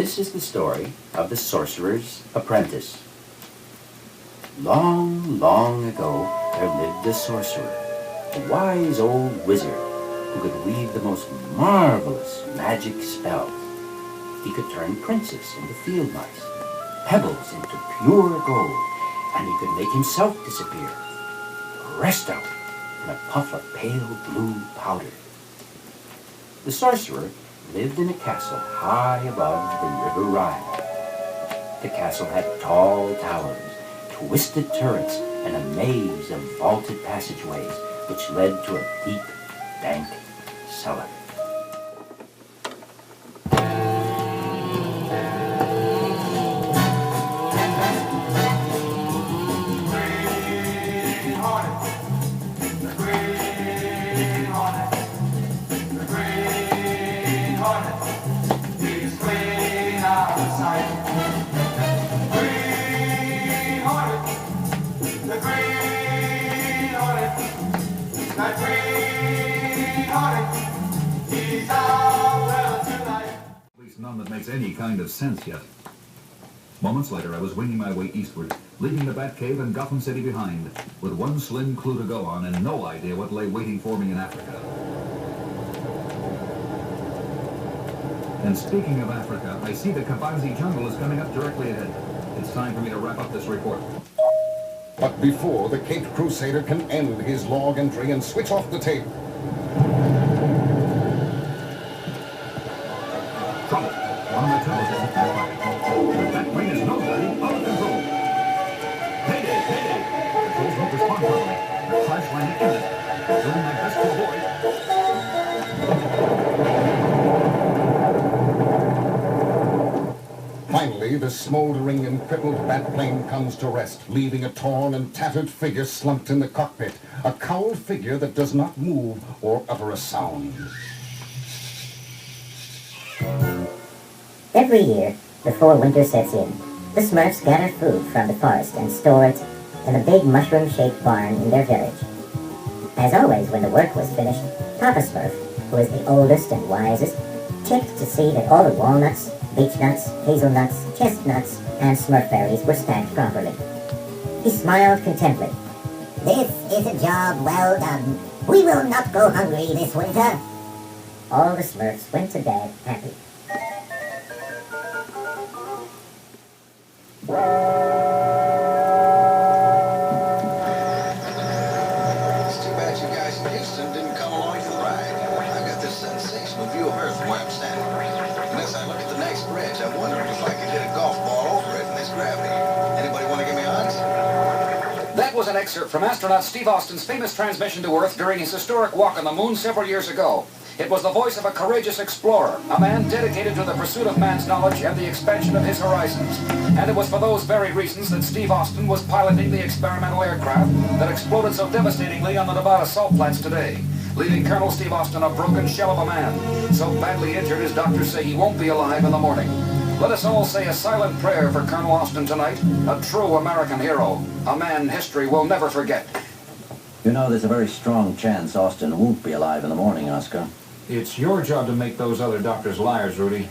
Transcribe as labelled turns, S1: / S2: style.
S1: This is the story of the Sorcerer's Apprentice. Long, long ago, there lived a sorcerer, a wise old wizard who could weave the most marvelous magic spells. He could turn princes into field mice, pebbles into pure gold, and he could make himself disappear, pressed out in a puff of pale blue powder. The sorcerer lived in a castle high above the River Rhine. The castle had tall towers, twisted turrets, and a maze of vaulted passageways which led to a deep, dank cellar.
S2: At least none that makes any kind of sense yet. Moments later, I was winging my way eastward, leaving the Batcave and Gotham City behind, with one slim clue to go on and no idea what lay waiting for me in Africa. And speaking of Africa, I see the Kabanzi jungle is coming up directly ahead. It's time for me to wrap up this report.
S3: But before the Caped Crusader can end his log entry and switch off the tape,
S2: trouble. One of my tunnels isn't firing. That plane is no dirty, out of control. Mayday, mayday. Controls don't respond properly. The crash landing imminent. Doing my best to avoid.
S3: finally the smoldering and crippled bat plane comes to rest, leaving a torn and tattered figure slumped in the cockpit, a cowled figure that does not move or utter a sound.
S4: Every year, before winter sets in, the Smurfs gather food from the forest and store it in a big mushroom-shaped barn in their village. As always, when the work was finished, Papa Smurf, who is the oldest and wisest, checked to see that all the walnuts, beechnuts, hazelnuts, chestnuts, and smurfberries were stacked properly. He smiled contently.
S5: "This is a job well done. We will not go hungry this winter."
S4: All the Smurfs went to bed happy.
S6: It's too bad you guys in Houston didn't come along for the ride. I've got this sensational view of Earth from where I'm standing. Unless I look at the next ridge, I'm wondering if I could hit a golf ball over it in this gravity. Anybody want to give me odds?
S7: That was an excerpt from astronaut Steve Austin's famous transmission to Earth during his historic walk on the moon several years ago. It was the voice of a courageous explorer, a man dedicated to the pursuit of man's knowledge and the expansion of his horizons. And it was for those very reasons that Steve Austin was piloting the experimental aircraft that exploded so devastatingly on the Nevada salt flats today, leaving Colonel Steve Austin a broken shell of a man, so badly injured his doctors say he won't be alive in the morning. Let us all say a silent prayer for Colonel Austin tonight, a true American hero, a man history will never forget.
S8: You know, there's a very strong chance Austin won't be alive in the morning, Oscar.
S9: It's your job to make those other doctors liars, Rudy.